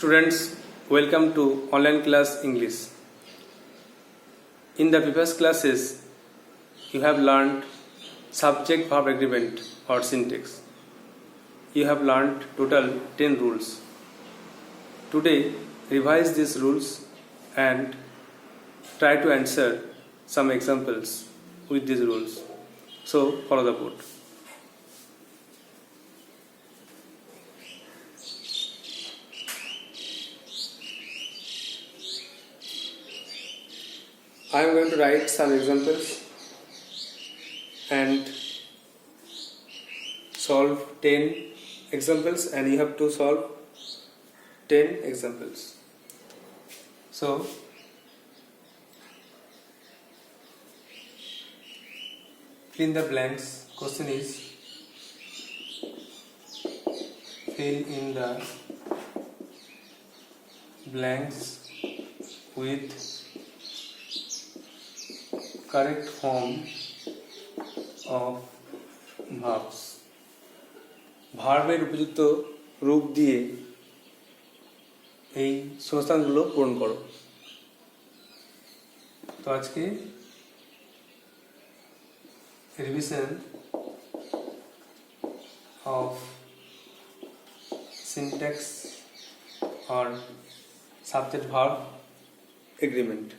Students, welcome to online class English. In the previous classes, you have learned subject verb agreement or syntax. You have learned total 10 rules. Today, revise these rules and try to answer some examples with these rules. So, follow the board. I am going to write some examples and solve 10 examples, and you have to solve 10 examples. So, fill in the blanks. Question is, fill in the blanks with correct form of verbs. ভার্বের উপযুক্ত রূপ দিয়ে এই শূন্যস্থানগুলো পূরণ করো। তো আজকে revision of syntax or subject verb agreement.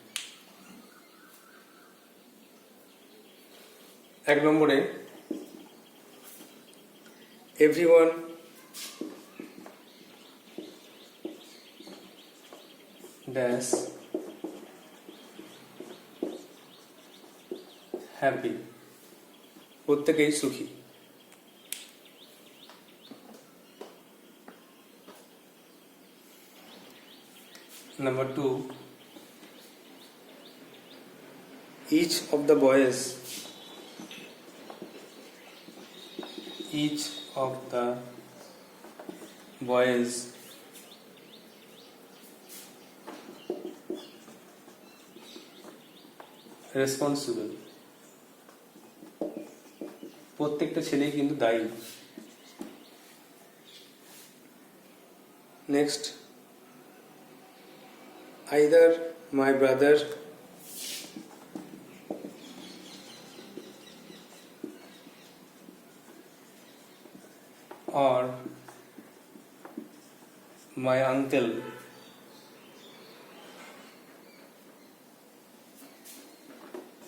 এক নম্বরে, everyone dash happy, প্রত্যেকেই সুখী। Number 2, each of the boys responsible, প্রত্যেকটা ছেলেই কিন্তু দায়ী। Next, either my brother or my uncle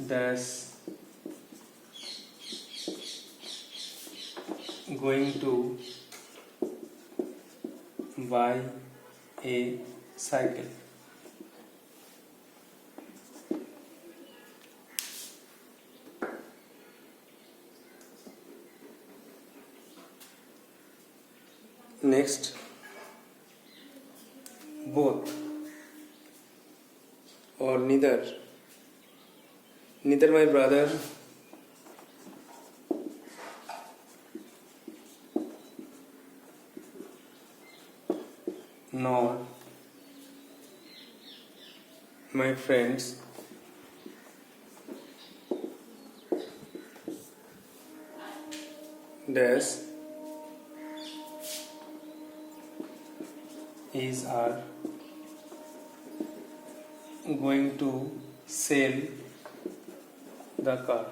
that's going to buy a cycle. Next, both or neither my brother nor my friends dash are going to sell the car.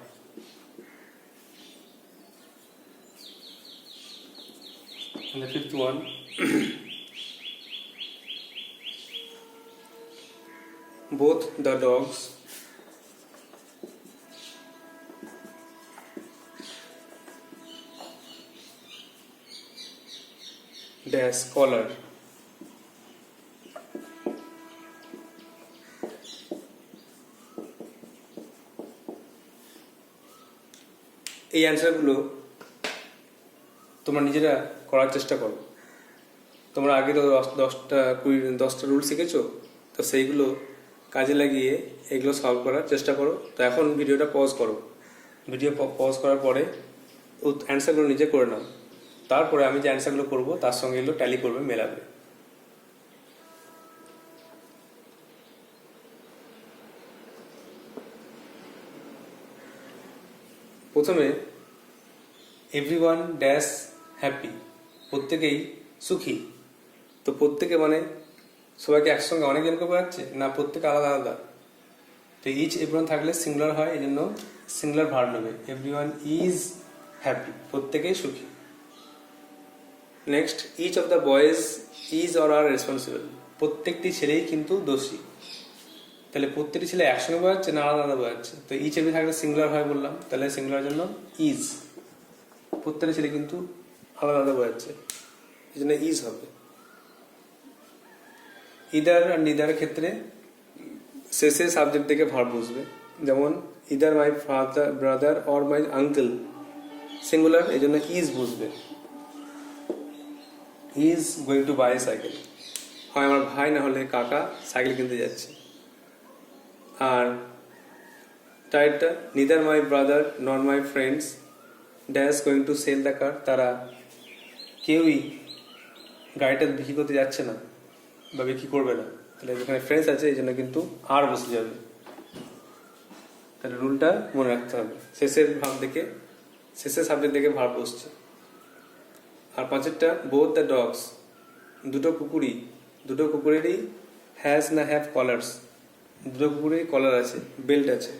And the fifth one, both the dogs dash collar. এই অ্যান্সারগুলো তোমরা নিজেরা করার চেষ্টা করো। তোমরা আগে তো 10টা রুল শিখেছো, তো সেইগুলো কাজে লাগিয়ে এগুলো সলভ করার চেষ্টা করো। তো এখন ভিডিওটা পজ করো, ভিডিও পজ করার পরে অ্যান্সারগুলো নিজে করে নাও। তারপরে আমি যে অ্যান্সারগুলো করবো তার সঙ্গে এগুলো ট্যালি করবে, মেলাবে। প্রথমে এভরিওয়ান ড্যাশ হ্যাপি, প্রত্যেকেই সুখী। তো প্রত্যেকে মানে সবাইকে একসঙ্গে অনেকজনকে বোঝাচ্ছে না, প্রত্যেকে আলাদা আলাদা। তো ইচ এভরিওয়ান থাকলে সিঙ্গুলার হয়, এই জন্য সিঙ্গুলার ভার্ব নেবে। এভরিওয়ান ইজ হ্যাপি, প্রত্যেকেই সুখী। Next, each of the boys is or are responsible, প্রত্যেকটি ছেলেই কিন্তু দোষী। তাহলে প্রত্যেকটি ছেলে একসঙ্গে বোঝাচ্ছে না আলাদা আলাদা বোঝাচ্ছে? তো ইচ এভরি থাকলে সিঙ্গুলার হয় বললাম, তাহলে সিঙ্গুলার জন্য ইজ, প্রত্যেকটি ছেলে কিন্তু আলাদা আলাদা বোঝাচ্ছে, এই জন্য ইজ হবে। ইদার আর নিদার ক্ষেত্রে শেষে সাবজেক্ট থেকে ভার্ব বসবে, যেমন either my father brother or my uncle, singular, এই জন্য ইজ বসবে। Is going to buy cycle, হয় আমার ভাই না হলে কাকা সাইকেল কিনতে যাচ্ছে। আর টাইটটা, neither my brother nor my friends dash going to sell the car, তারা কেউই গাড়িটা বিক্রি করতে যাচ্ছে না বা বিক্রি করবে না। তাহলে যেখানে ফ্রেন্ডস আছে এই জন্য কিন্তু আর বসে যাবে। তাহলে রুলটা মনে রাখতে হবে, শেষের সাবজেক্ট দেখে ভার্ব বসছে। আর পাঁচেরটা, বোথ দ্য ডগস, দুটো কুকুরেরই হ্যাজ না হ্যাভ কলার্স, দুটো কুকুরেরই কলার আছে, বেল্ট আছে।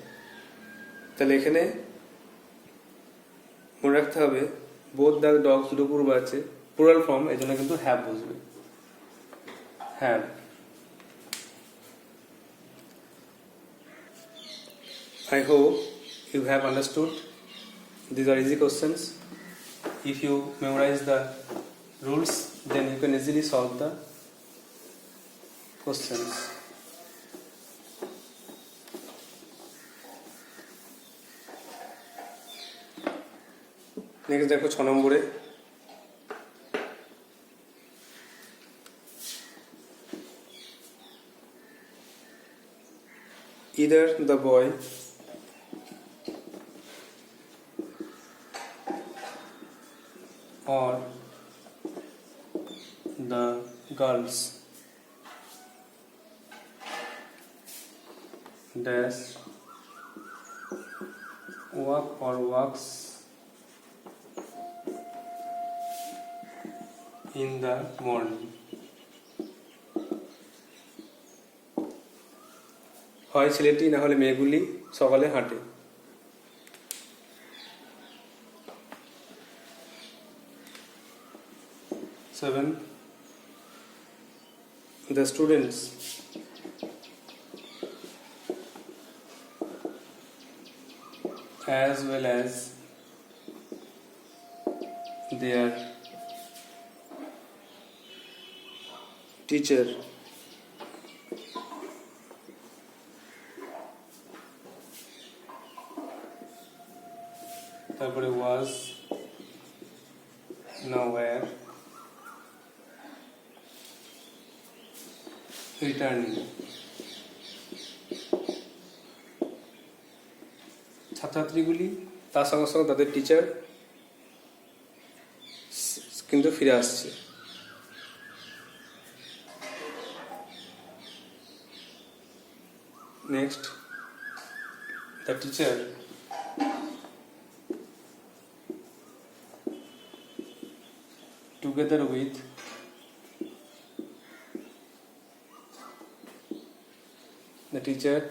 তাহলে এখানে মনে রাখতে হবে বোথ দ্য ডগস, দুটো কুকুর আছে, প্লুরাল ফর্ম, এই জন্য কিন্তু হ্যাভ বসবে, have. I hope you have understood. These are easy questions. If you memorize the rules, then you can easily solve the questions. Next দেখো 6 নম্বরে, either the boy or the girls dash work or works in the morning, হয় ছেলেটি না হলে মেয়েগুলি সকালে হাঁটে। 7, the students as well as their teacher তারপরে was nowhere returning, ছাত্রছাত্রীগুলি তার সঙ্গে সঙ্গে তাদের টিচার কিন্তু ফিরে আসছে। Next, the teacher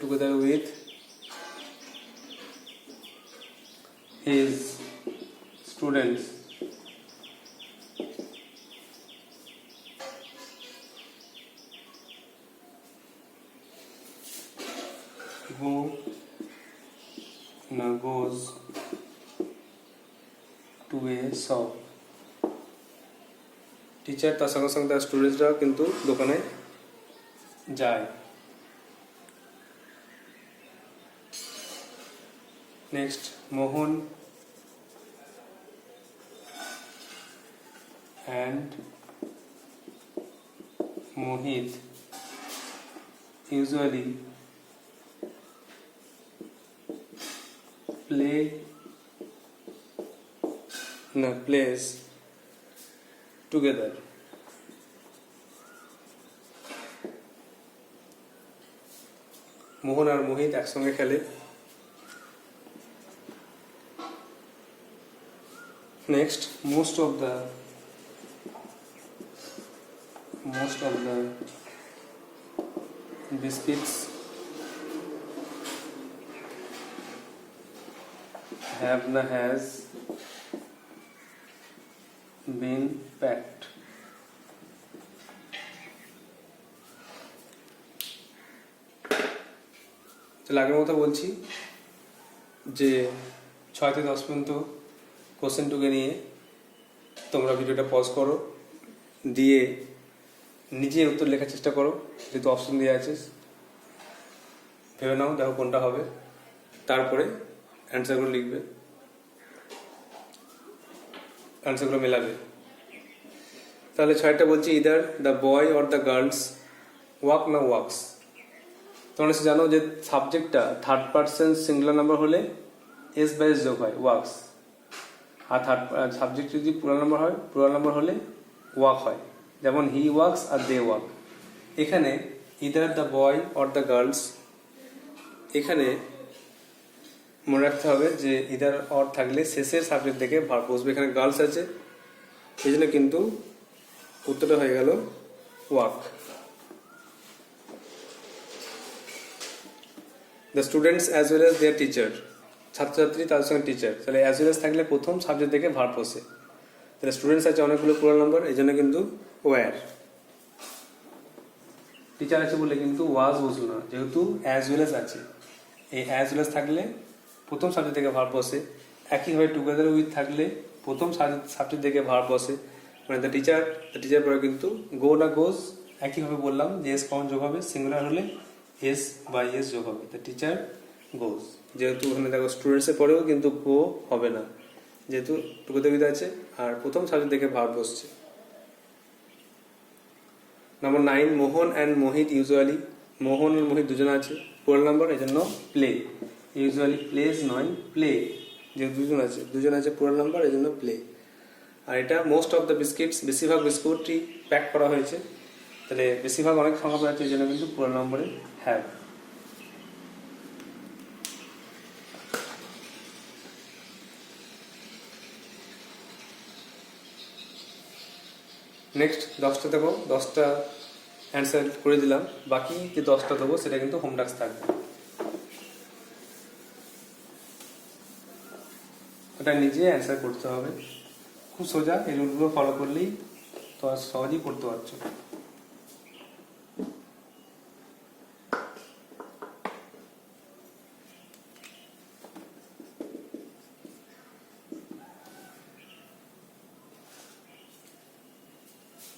together with his students goes to a shop, teacher তার সঙ্গে সঙ্গে তার স্টুডেন্টসরা কিন্তু দোকানে যায়। Next, Mohan and Mohit usually plays together. মোহন আর মোহিত একসঙ্গে খেলে। Next, most of the biscuits has been packed. তাহলে আগের মতো বলছি যে 6 থেকে 10 পর্যন্ত কোশ্চেনটুকে নিয়ে তোমরা ভিডিওটা পজ করো, দিয়ে নিজে উত্তর লেখার চেষ্টা করো। যেহেতু অপশন দেওয়া আছে ভেবে নাও, দেখো কোনটা হবে, তারপরে অ্যান্সারগুলো লিখবে, অ্যান্সারগুলো মেলাবে। তাহলে 6টা বলছি either the boy or the girls walk না ওয়াক্স। তোমরা জানো যে সাবজেক্টটা থার্ড পারসন সিঙ্গুলার নাম্বার হলে এস বাই এস যোগ হয়, ওয়াক্স। আর সাবজেক্ট যদি প্লুরাল নাম্বার হয়, প্লুরাল নাম্বার হলে ওয়াক হয়। যেমন হি ওয়াক্স আর দে ওয়াক। এখানে either the boy or the girls, এখানে মনে রাখতে হবে যে ইদার অর থাকলে শেষের সাবজেক্ট থেকে ভার্ব বসবে। এখানে গার্লস আছে, এই জন্য কিন্তু উত্তরটা হয়ে গেল walk. The students as well as their teacher, ছাত্রছাত্রী তাদের সঙ্গে টিচার। তাহলে অ্যাজ ওয়েল অ্যাজ থাকলে প্রথম সাবজেক্ট থেকে ভার্ব বসে। তাহলে স্টুডেন্টস আছে অনেকগুলো প্লুরাল নাম্বার, এই জন্য কিন্তু ওয়্যার। টিচার আছে বলে কিন্তু ওয়াজ বসলো না, যেহেতু অ্যাজ ওয়েল অ্যাজ আছে। এই অ্যাজ ওয়েল অ্যাজ থাকলে প্রথম সাবজেক্ট থেকে ভার্ব বসে। একইভাবে টুগেদার উইথ থাকলে প্রথম সাবজেক্ট থেকে ভার্ব বসে। মানে দ্য টিচার পরে কিন্তু গো না গোজ, একইভাবে বললাম যে এস কমন যোগ হবে, সিঙ্গুলার হলে এস বাই এস যোগ হবে। দ্য টিচার গোজ, যেহেতু ওখানে দেখো স্টুডেন্টসের পরেও কিন্তু গো হবে না, যেহেতু টুগেদার উইথ আছে আর প্রথম সাবজেক্ট থেকে ভার্ব বসছে। Number 9, Mohan and Mohit usually, Mohan আর মোহিত দুজন আছে, প্লুরাল নাম্বার, এই জন্য প্লে। ইউজুয়ালি প্লেজ নয়, প্লে, যেহেতু দুজন আছে প্লুরাল নাম্বার, এই জন্য প্লে। আর এটা মোস্ট অফ দ্য বিস্কিটস, বেশিরভাগ বিস্কুটই প্যাক করা হয়েছে। তাহলে বেশিরভাগ অনেক সংখ্যা আছে, এই জন্য কিন্তু প্লুরাল নম্বরে হ্যাভ। নেক্সট 10টা দেবো, 10টা অ্যান্সার করে দিলাম। বাকি যে 10টা দেবো সেটা কিন্তু হোম টাস্ক থাকবে, ওটা নিজে অ্যান্সার করতে হবে। খুব সোজা, এই রুলগুলো ফলো করলেই তো আর সহজেই করতে পারছো।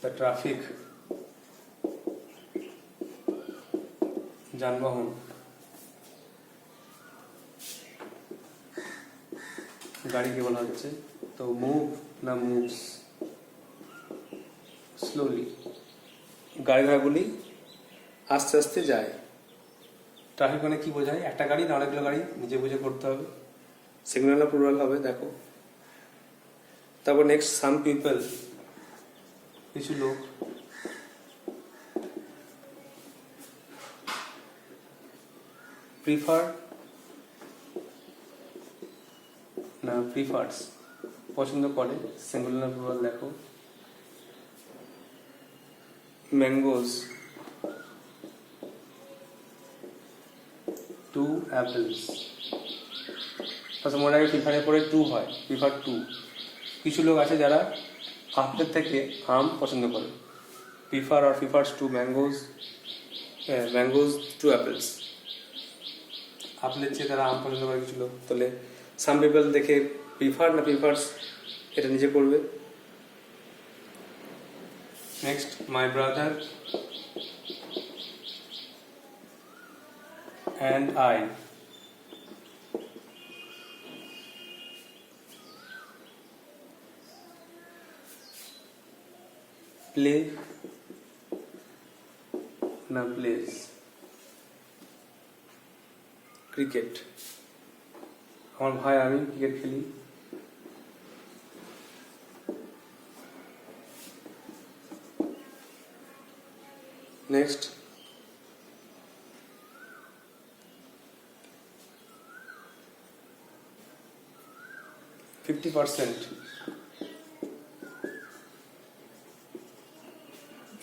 দ্য ট্রাফিক, যানবাহন। গাড়িকে বলা হচ্ছে, তো মুভ না মুভস, স্লোলি। গাড়ি ঘোড়াগুলি আস্তে আস্তে যায়। ট্রাফিক মানে কি বোঝায়? একটা গাড়ি না অনেকগুলো গাড়ি, নিজে বুঝে করতে হবে। সিগন্যাল না প্লুরাল হবে, দেখো। তারপর নেক্সট, সাম পিপল, কিছু লোক। প্রিফার না প্রিফার্স, পছন্দ করে, সিঙ্গুলার না প্লুরাল, দেখো। Mangoes, 2 apples. মনে রাখবে প্রিফারের পরে 2 হয়, প্রিফার 2। কিছু লোক আছে যারা আপেল থেকে আম পছন্দ করে। প্রিফার আর প্রিফার্স 2 ম্যাঙ্গোস, 2 অ্যাপেলস। আপেলের চেয়ে তারা আম পছন্দ করে কিছু লোক। তাহলে সাম পিপল দেখে প্রিফার না প্রিফার্স, এটা নিজে করবে। Next, my brother and I. Play না প্লেস, ক্রিকেট। আমার ভাই আমি ক্রিকেট খেলি। Next, 50%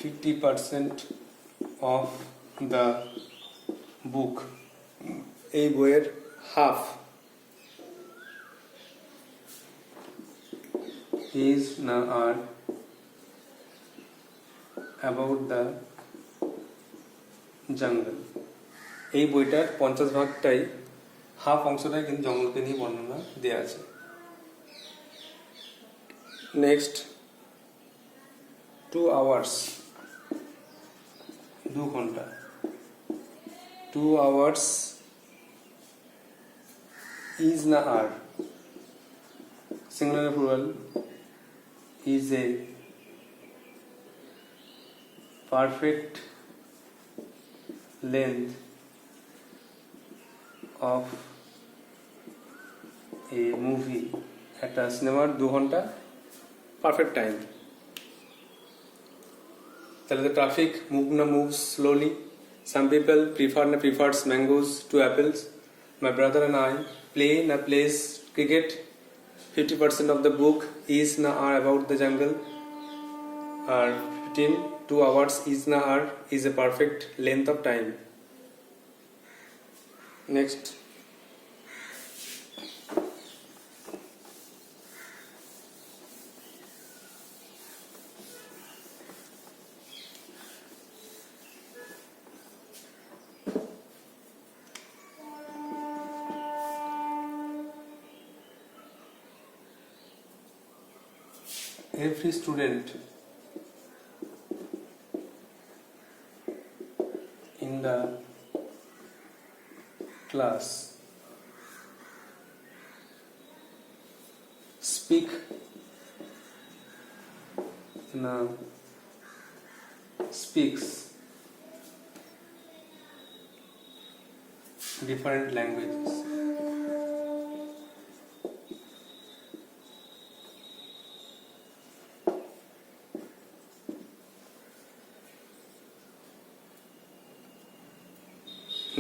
50% of the book. এই বইয়ের half is না আর about the jungle. এই বইটার 50 ভাগটাই হাফ অংশটাই কিন্তু জঙ্গলকে নিয়ে বর্ণনা দেওয়া আছে। নেক্সট 2 hours 2 ঘন্টা 2 hours is না আর singular plural is a perfect length of a movie. একটা সিনেমার 2 ঘন্টা পারফেক্ট টাইম। তাহলে the traffic moves slowly. Some people prefers mangoes to apples. My brother and I plays cricket. 50% of the book is na are about the jungle. 2 hours is na are is a perfect length of time. Next, every student in the class speaks different languages.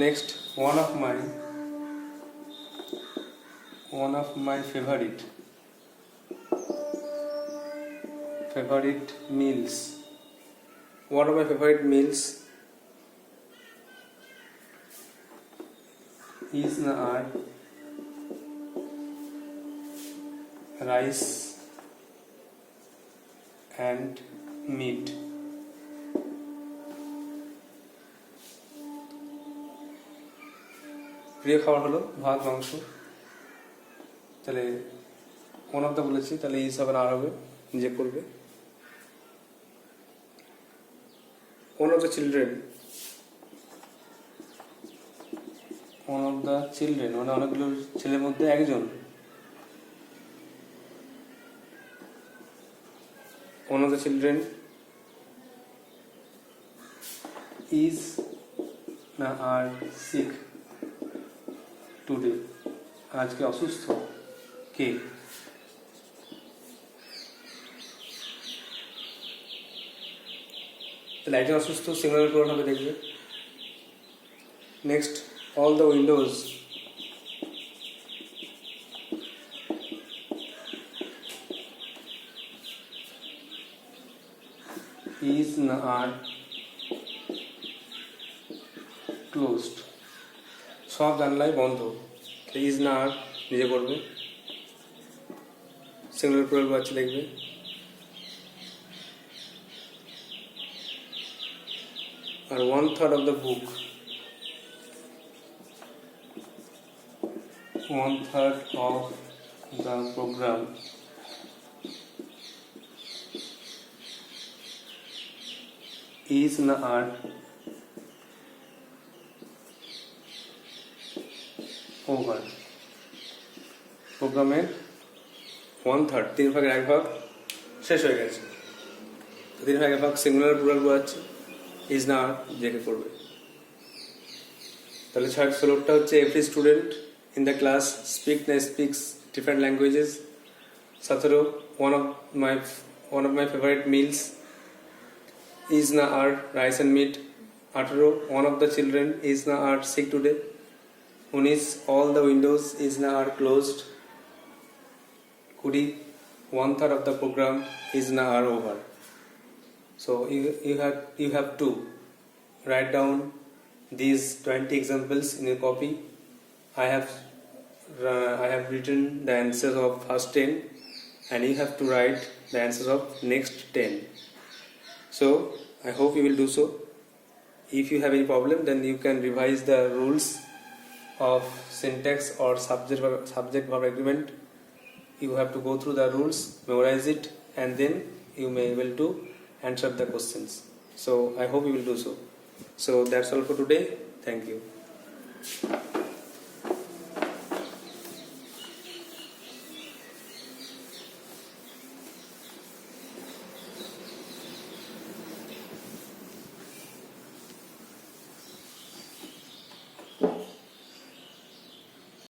Next, one of my favorite meals. One of my favorite meals is na are rice and meat. প্রিয় খাবার হলো ভাত মাংস। তাহলে one of the বলেছি, তাহলে এই হিসাবে আর হবে, নিজে করবে। ওয়ান অফ দ্য চিলড্রেন মানে অনেকগুলো ছেলের মধ্যে একজন। One of the children is না আর সিক টুডে, আজকে অসুস্থ কে? তাহলে একজন অসুস্থ সিঙ্গুলার প্লুরাল হবে, দেখবে। Next, all the Windows is না আর ক্লোজড, সব জানলাই বন্ধ। ইজ না আর নিজে করবে, সিঙ্গুলার প্লুরাল বাচ্চা লিখবে। আর 1/3 of the book, 1/3 of the program is na are over. প্রোগ্রামের 1/3 3 ভাগের 1 ভাগ শেষ হয়ে গেছে। 3 ভাগের ভাগ সিঙ্গুলার প্লুরাল বোঝাচ্ছে, ইজ না আর জেকে করবে। তাহলে 16টা হচ্ছে every student in the class speaks different languages. 17 one of my favorite meals is na are rice and meat. 18 one of the children is na are sick today. 19 all the windows is na are closed. 20 1/3 of the program is na are over. So you have to write down these 20 examples in your copy. I have written the answers of first 10 and you have to write the answers of next 10. So I hope you will do so. If you have any problem, then you can revise the rules of syntax or subject verb agreement. You have to go through the rules, memorize it, and then you may be able to answer the questions. So I hope you will do so. So that's all for today. Thank you.